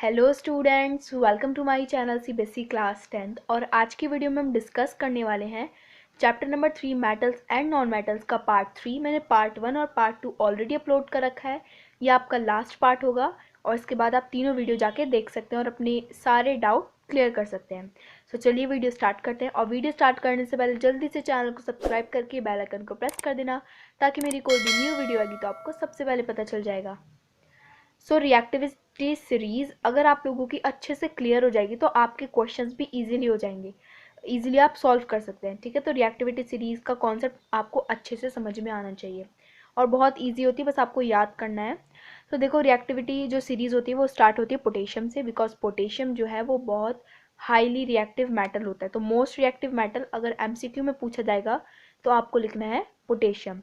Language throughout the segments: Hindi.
Hello students, welcome to my channel CBSE class 10th। और आज की वीडियो में हम डिस्कस करने वाले हैं chapter number 3 metals and non metals का पार्ट 3। मैंने पार्ट 1 और पार्ट 2 ऑलरेडी अपलोड कर रखा है। ये आपका लास्ट पार्ट होगा और इसके बाद आप तीनों वीडियो जाके देख सकते हैं और अपने सारे डाउट क्लियर कर सकते हैं। तो चलिए वीडियो स्टार्ट करते हैं। और वीडियो स्टार्ट करने से पहले जल्दी से चैनल को सब्सक्राइब करके बेल आइकन को प्रेस कर देना, ताकि मेरी कोई भी न्यू वीडियो आएगी तो आपको सबसे पहले पता चल जाएगा। सो रिएक्टिविटी सीरीज अगर आप लोगों की अच्छे से क्लियर हो जाएगी तो आपके क्वेश्चंस भी इजीली हो जाएंगे, इजीली आप सॉल्व कर सकते हैं। ठीक है, तो रिएक्टिविटी सीरीज का कॉन्सेप्ट आपको अच्छे से समझ में आना चाहिए और बहुत इजी होती है, बस आपको याद करना है। तो देखो, रिएक्टिविटी जो सीरीज होती है वो स्टार्ट होती है पोटेशियम से, बिकॉज पोटेशियम जो है वो बहुत हाईली रिएक्टिव मेटल होता है। तो मोस्ट रिएक्टिव मेटल अगर एमसीक्यू में पूछा जाएगा तो आपको लिखना है पोटेशियम।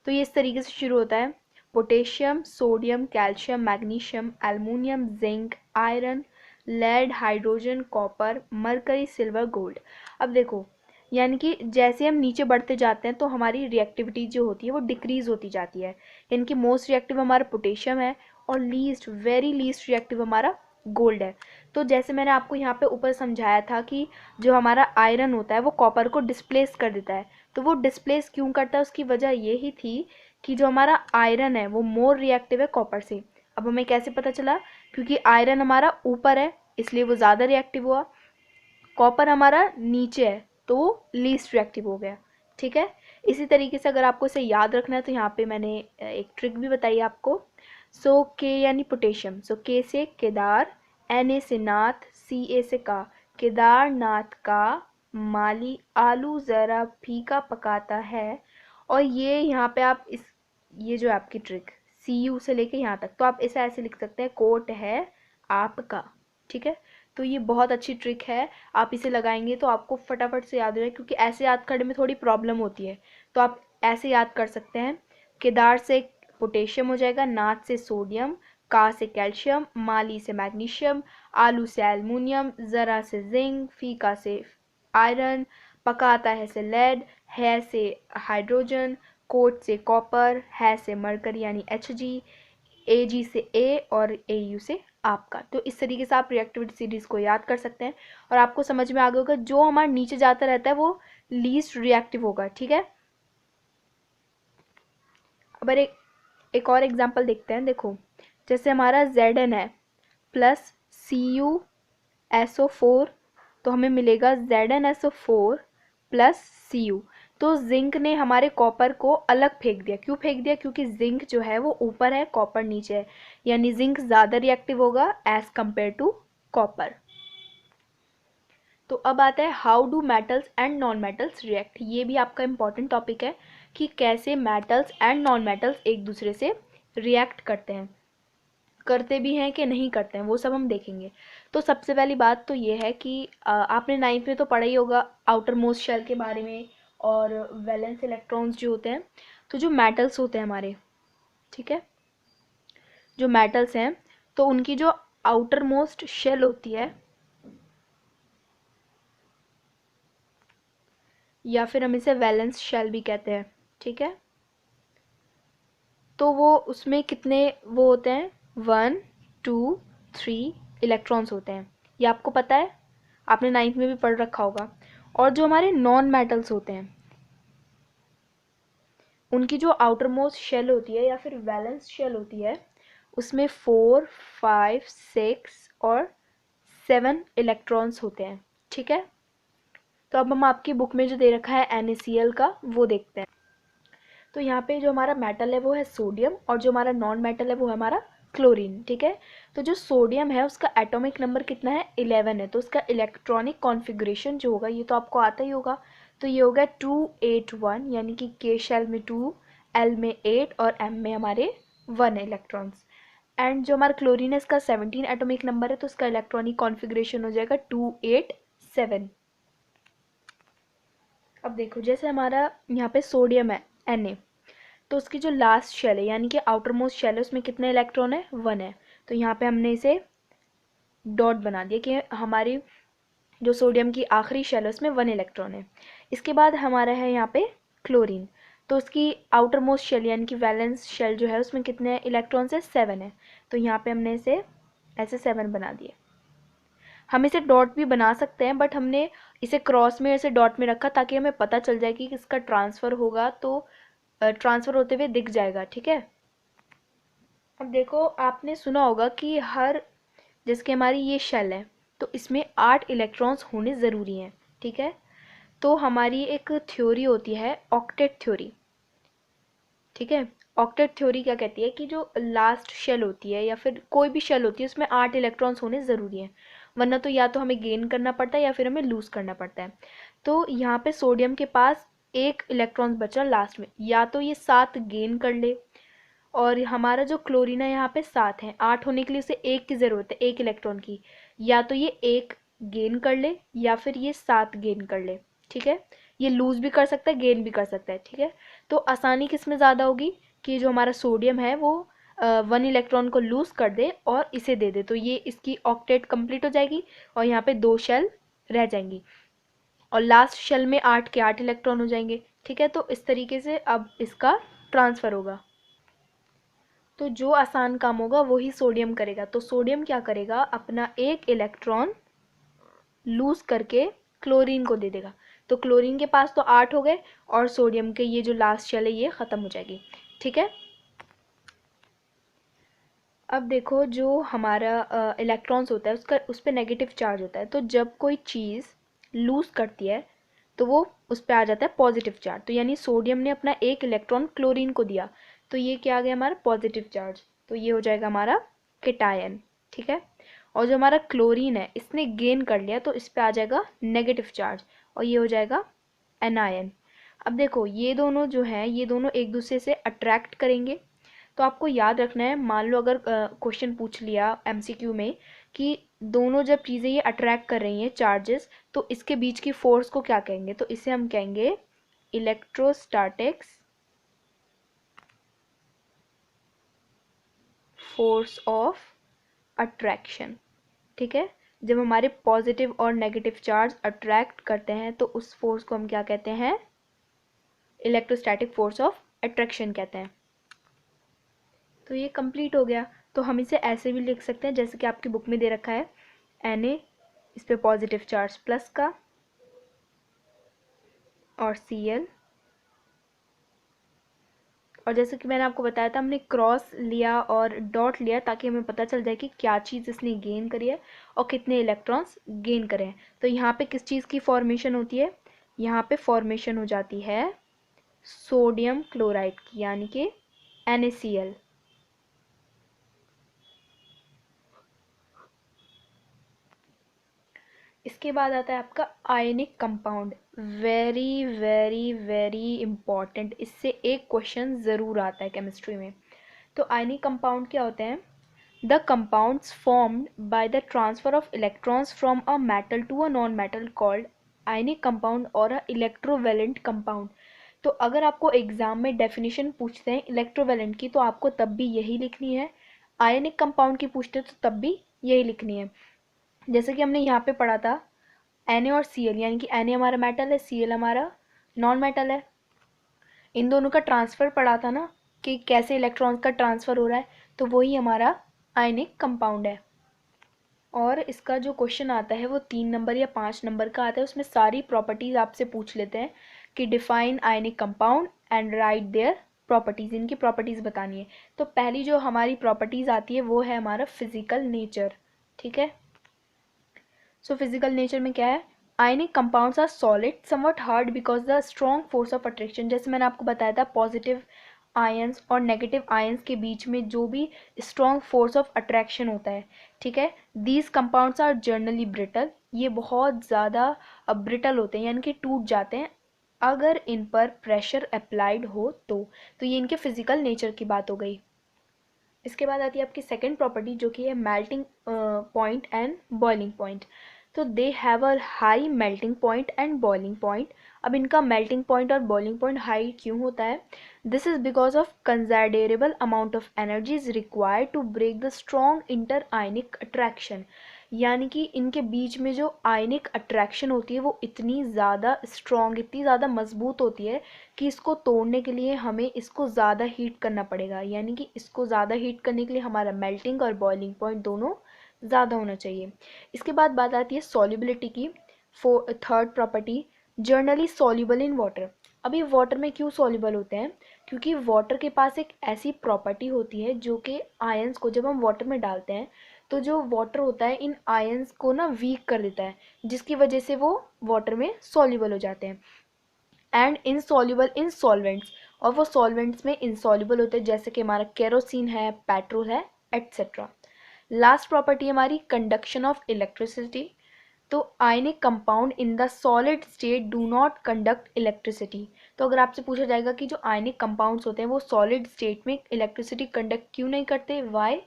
तो ये इस तरीके से शुरू होता है: potassium, sodium, calcium, magnesium, aluminium, zinc, iron, lead, hydrogen, copper, mercury, silver, gold. अब देखो, यानी कि जैसे हम नीचे बढ़ते जाते हैं तो हमारी रिएक्टिविटी जो होती है वो डिक्रीज होती जाती है। यानी कि मोस्ट रिएक्टिव हमारा पोटेशियम है और लीस्ट, वेरी लीस्ट रिएक्टिव हमारा गोल्ड है। तो जैसे मैंने आपको यहाँ पे ऊपर समझाया था कि जो हमारा आयरन होता है वो कॉपर को डिस्प्लेस कर देता है। तो वो डिस्प्लेस क्यों करता है, उसकी वजह ये ही थी कि जो हमारा आयरन है वो मोर रिएक्टिव है कॉपर से। अब हमें कैसे पता चला? क्योंकि आयरन हमारा ऊपर है इसलिए वो ज़्यादा रिएक्टिव हुआ, कॉपर हमारा नीचे है तो वो लीस्ट रिएक्टिव हो गया। ठीक है, इसी तरीके से अगर आपको इसे याद रखना है तो यहाँ पे मैंने एक ट्रिक भी बताई आपको। सो के यानी पोटेशियम, सो के से केदार, एन ए से नाथ, सी ए से का, केदारनाथ का माली आलू ज़रा फीका पकाता है। और ये यहाँ पे आप इस, ये जो आपकी ट्रिक सी यू से लेके यहाँ तक, तो आप इसे ऐसे लिख सकते हैं: कोट है आपका। ठीक है, तो ये बहुत अच्छी ट्रिक है, आप इसे लगाएंगे तो आपको फटाफट से याद हो जाए, क्योंकि ऐसे याद करने में थोड़ी प्रॉब्लम होती है। तो आप ऐसे याद कर सकते हैं: केदार से पोटेशियम हो जाएगा, नाथ से सोडियम, का से कैल्शियम, माली से मैग्नीशियम, आलू से एल्युमिनियम, ज़रा से जिंक, फीका से आयरन, पकाता है लेड, है से हाइड्रोजन, कोट से कॉपर, है से मरकरी यानी एच जी, ए जी से ए और ए यू से आपका। तो इस तरीके से आप रिएक्टिविटी सीरीज को याद कर सकते हैं और आपको समझ में आ गया होगा जो हमारे नीचे जाता रहता है वो लीस्ट रिएक्टिव होगा। ठीक है, अब एक और एग्जांपल देखते हैं। देखो, जैसे हमारा जेड एन है प्लस सी यू एस ओ फोर, तो हमें मिलेगा ZnSO4 प्लस Cu। तो जिंक ने हमारे कॉपर को अलग फेंक दिया। क्यों फेंक दिया? क्योंकि जिंक जो है वो ऊपर है, कॉपर नीचे है, यानी जिंक ज़्यादा रिएक्टिव होगा एज कंपेयर टू कॉपर। तो अब आता है how do metals and non metals react. ये भी आपका इंपॉर्टेंट टॉपिक है कि कैसे मेटल्स एंड नॉन मेटल्स एक दूसरे से रिएक्ट करते हैं, करते भी हैं कि नहीं करते हैं, वो सब हम देखेंगे। तो सबसे पहली बात तो ये है कि आपने 9th में तो पढ़ा ही होगा आउटर मोस्ट शेल के बारे में और वैलेंस इलेक्ट्रॉन्स जो होते हैं। तो जो मेटल्स होते हैं हमारे, ठीक है, जो मेटल्स हैं तो उनकी जो आउटर मोस्ट शेल होती है, या फिर हम इसे वैलेंस शेल भी कहते हैं, ठीक है, तो वो उसमें कितने वो होते हैं? 1 2 3 इलेक्ट्रॉन्स होते हैं। ये आपको पता है, आपने 9th में भी पढ़ रखा होगा। और जो हमारे नॉन मेटल्स होते हैं उनकी जो आउटर मोस्ट शेल होती है या फिर वैलेंस शेल होती है, उसमें 4 5 6 और 7 इलेक्ट्रॉन्स होते हैं। ठीक है, तो अब हम आपकी बुक में जो दे रखा है NaCl का वो देखते हैं। तो यहाँ पे जो हमारा मेटल है वो है सोडियम और जो हमारा नॉन मेटल है वो है हमारा क्लोरीन। ठीक है, तो जो सोडियम है उसका एटॉमिक नंबर कितना है? 11 है। तो उसका इलेक्ट्रॉनिक कॉन्फ़िगरेशन जो होगा, ये तो आपको आता ही होगा, तो ये होगा 281, यानी कि के शेल में 2, एल में 8 और एम में हमारे 1 इलेक्ट्रॉन्स। एंड जो हमारा क्लोरीन है इसका 17 एटॉमिक नंबर है, तो उसका इलेक्ट्रॉनिक कॉन्फ़िगरेशन हो जाएगा 287। अब देखो, जैसे हमारा यहाँ पे सोडियम है Na, तो उसकी जो लास्ट शेल है यानी कि आउटर मोस्ट शेल है उसमें कितने इलेक्ट्रॉन है? 1 है। तो यहाँ पे हमने इसे डॉट बना दिया कि हमारी जो सोडियम की आखिरी शेल है उसमें 1 इलेक्ट्रॉन है। इसके बाद हमारा है यहाँ पे क्लोरीन, तो उसकी आउटर मोस्ट शेल यानी कि वैलेंस शेल जो है उसमें कितने इलेक्ट्रॉन्स है? 7 है। तो यहाँ पे हमने इसे ऐसे 7 बना दिए। हम इसे डॉट भी बना सकते हैं, बट हमने इसे क्रॉस में ऐसे डॉट में रखा ताकि हमें पता चल जाए कि इसका ट्रांसफ़र होगा, तो ट्रांसफ़र होते हुए दिख जाएगा, ठीक है। अब देखो, आपने सुना होगा कि हर, जैसे कि हमारी ये शेल है, तो इसमें 8 इलेक्ट्रॉन्स होने ज़रूरी हैं, ठीक है। तो हमारी एक थ्योरी होती है ऑक्टेट थ्योरी, ठीक है। ऑक्टेट थ्योरी क्या कहती है कि जो लास्ट शेल होती है या फिर कोई भी शेल होती है उसमें 8 इलेक्ट्रॉन्स होने ज़रूरी हैं, वरना तो या तो हमें गेन करना पड़ता है या फिर हमें लूज़ करना पड़ता है। तो यहाँ पे सोडियम के पास एक इलेक्ट्रॉन बचा लास्ट में, या तो ये 7 गेन कर ले, और हमारा जो क्लोरीन है यहाँ पे 7 है, 8 होने के लिए उसे एक की ज़रूरत है, एक इलेक्ट्रॉन की, या तो ये एक गेन कर ले या फिर ये 7 गेन कर ले, ठीक है। ये लूज़ भी कर सकता है, गेन भी कर सकता है, ठीक है। तो आसानी किस में ज़्यादा होगी कि जो हमारा सोडियम है वो 1 इलेक्ट्रॉन को लूज़ कर दे और इसे दे दे, तो ये इसकी ऑक्टेट कंप्लीट हो जाएगी और यहाँ पे 2 शेल रह जाएंगी, और लास्ट शेल में 8 के 8 इलेक्ट्रॉन हो जाएंगे, ठीक है। तो इस तरीके से अब इसका ट्रांसफ़र होगा। तो जो आसान काम होगा वही सोडियम करेगा। तो सोडियम क्या करेगा, अपना एक इलेक्ट्रॉन लूज करके क्लोरीन को दे देगा। तो क्लोरीन के पास तो 8 हो गए और सोडियम के ये जो लास्ट शेल है ये ख़त्म हो जाएगी, ठीक है। अब देखो, जो हमारा इलेक्ट्रॉन्स होता है उसका उस पर नेगेटिव चार्ज होता है, तो जब कोई चीज़ लूज़ करती है तो वो उस पर आ जाता है पॉजिटिव चार्ज। तो यानी सोडियम ने अपना एक इलेक्ट्रॉन क्लोरीन को दिया, तो ये क्या आ गया हमारा पॉजिटिव चार्ज, तो ये हो जाएगा हमारा केटायन, ठीक है। और जो हमारा क्लोरीन है इसने गेन कर लिया तो इस पर आ जाएगा नेगेटिव चार्ज और ये हो जाएगा एनायन। अब देखो, ये दोनों जो हैं ये दोनों एक दूसरे से अट्रैक्ट करेंगे। तो आपको याद रखना है, मान लो अगर क्वेश्चन पूछ लिया एमसीक्यू में कि दोनों जब चीज़ें ये अट्रैक्ट कर रही हैं चार्जेस, तो इसके बीच की फोर्स को क्या कहेंगे, तो इसे हम कहेंगे इलेक्ट्रोस्टैटिक्स फोर्स ऑफ अट्रैक्शन, ठीक है। जब हमारे पॉजिटिव और नेगेटिव चार्ज अट्रैक्ट करते हैं तो उस फोर्स को हम क्या कहते हैं, इलेक्ट्रोस्टैटिक फोर्स ऑफ अट्रैक्शन कहते हैं। तो ये कंप्लीट हो गया। तो हम इसे ऐसे भी लिख सकते हैं जैसे कि आपकी बुक में दे रखा है, Na, इस पे पॉजिटिव चार्ज प्लस का, और Cl, और जैसे कि मैंने आपको बताया था हमने क्रॉस लिया और डॉट लिया ताकि हमें पता चल जाए कि क्या चीज़ इसने गेन करी है और कितने इलेक्ट्रॉन्स गेन करे हैं। तो यहाँ पे किस चीज़ की फॉर्मेशन होती है, यहाँ पे फॉर्मेशन हो जाती है सोडियम क्लोराइड की, यानी कि NaCl। इसके बाद आता है आपका ionic compound, very very very important, इससे एक क्वेश्चन ज़रूर आता है केमिस्ट्री में। तो आयनिक कंपाउंड क्या होते हैं, the compounds formed by the transfer of electrons from a metal to a non metal called ionic compound और अ इलेक्ट्रोवेलेंट कंपाउंड। तो अगर आपको एग्जाम में डेफिनेशन पूछते हैं इलेक्ट्रोवेलेंट की तो आपको तब भी यही लिखनी है, आयनिक कंपाउंड की पूछते हैं तो तब भी यही लिखनी है। जैसे कि हमने यहाँ पे पढ़ा था Na और Cl, यानी कि Na हमारा मेटल है, Cl हमारा नॉन मेटल है। इन दोनों का ट्रांसफ़र पढ़ा था ना कि कैसे इलेक्ट्रॉन्स का ट्रांसफ़र हो रहा है, तो वही हमारा आयनिक कंपाउंड है। और इसका जो क्वेश्चन आता है वो 3 नंबर या 5 नंबर का आता है, उसमें सारी प्रॉपर्टीज़ आपसे पूछ लेते हैं कि define ionic compound and write their properties, इनकी प्रॉपर्टीज़ बतानी है। तो पहली जो हमारी प्रॉपर्टीज़ आती है वो है हमारा फिजिकल नेचर, ठीक है। सो फिजिकल नेचर में क्या है, ionic compounds are solid somewhat hard because the strong force of attraction. जैसे मैंने आपको बताया था पॉजिटिव आयंस और नेगेटिव आयंस के बीच में जो भी स्ट्रॉन्ग फोर्स ऑफ अट्रैक्शन होता है, ठीक है। These compounds are generally brittle, ये बहुत ज़्यादा ब्रिटल होते हैं यानी कि टूट जाते हैं अगर इन पर प्रेशर अप्लाइड हो तो ये इनके फिजिकल नेचर की बात हो गई। इसके बाद आती है आपकी सेकेंड प्रॉपर्टी जो कि है melting point and boiling point. तो they have a high melting point and boiling point. अब इनका मेल्टिंग पॉइंट और बॉइलिंग पॉइंट हाई क्यों होता है, this is because of considerable amount of energy is required to break the strong inter ionic attraction. यानी कि इनके बीच में जो आयनिक अट्रैक्शन होती है वो इतनी ज़्यादा स्ट्रॉन्ग, इतनी ज़्यादा मजबूत होती है कि इसको तोड़ने के लिए हमें इसको ज़्यादा हीट करना पड़ेगा। यानी कि इसको ज़्यादा हीट करने के लिए हमारा मेल्टिंग और बॉइलिंग पॉइंट दोनों ज़्यादा होना चाहिए। इसके बाद बात आती है सॉल्युबिलिटी की। Third property, generally soluble in water. अब ये वाटर में क्यों सॉल्युबल होते हैं? क्योंकि वाटर के पास एक ऐसी प्रॉपर्टी होती है जो कि आयंस को जब हम वाटर में डालते हैं तो जो वाटर होता है इन आयंस को ना वीक कर देता है, जिसकी वजह से वो वाटर में सॉल्युबल हो जाते हैं। एंड इनसॉल्युबल इन सॉल्वेंट्स, और वो सॉल्वेंट्स में इनसॉल्युबल होते हैं, जैसे कि हमारा केरोसिन है, पेट्रोल है, एट्सेट्रा। लास्ट प्रॉपर्टी हमारी कंडक्शन ऑफ इलेक्ट्रिसिटी। तो ionic compound in the solid state do not conduct electricity. तो अगर आपसे पूछा जाएगा कि जो आयनिक कंपाउंड्स होते हैं वो सॉलिड स्टेट में इलेक्ट्रिसिटी कंडक्ट क्यों नहीं करते, why?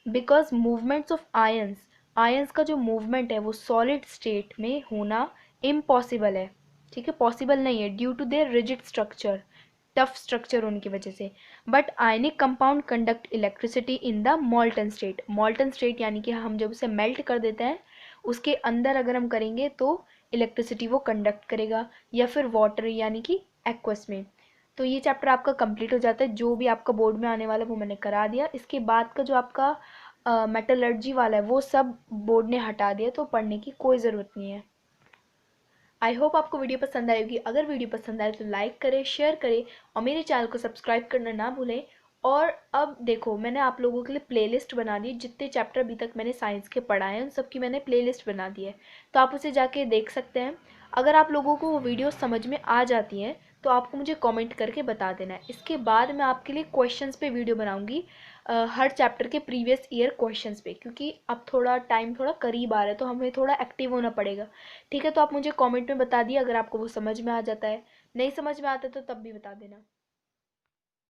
Because movements of ions, ions का जो मूवमेंट है वो सॉलिड स्टेट में होना इम्पॉसिबल है। ठीक है, पॉसिबल नहीं है due to their rigid structure, tough structure होने की वजह से। But ionic compound conduct electricity in the molten state. Molten state यानी कि हम जब उसे मेल्ट कर देते हैं उसके अंदर अगर हम करेंगे तो इलेक्ट्रिसिटी वो कंडक्ट करेगा, या फिर वाटर यानी कि एक्वस में। तो ये चैप्टर आपका कंप्लीट हो जाता है। जो भी आपका बोर्ड में आने वाला है वो मैंने करा दिया। इसके बाद का जो आपका मेटलर्जी वाला है वो सब बोर्ड ने हटा दिया, तो पढ़ने की कोई ज़रूरत नहीं है। आई होप आपको वीडियो पसंद आएगी। अगर वीडियो पसंद आए तो लाइक करें, शेयर करें और मेरे चैनल को सब्सक्राइब करना ना भूलें। और अब देखो, मैंने आप लोगों के लिए प्लेलिस्ट बना दी। जितने चैप्टर अभी तक मैंने साइंस के पढ़ाए हैं उन सब की मैंने प्लेलिस्ट बना दी है, तो आप उसे जाके देख सकते हैं। अगर आप लोगों को वो वीडियो समझ में आ जाती हैं तो आपको मुझे कमेंट करके बता देना है। इसके बाद मैं आपके लिए क्वेश्चंस पे वीडियो बनाऊंगी, हर चैप्टर के प्रीवियस ईयर क्वेश्चंस पे, क्योंकि अब थोड़ा टाइम थोड़ा करीब आ रहा है तो हमें थोड़ा एक्टिव होना पड़ेगा। ठीक है, तो आप मुझे कमेंट में बता दिए अगर आपको वो समझ में आ जाता है। नहीं समझ में आता तो तब भी बता देना।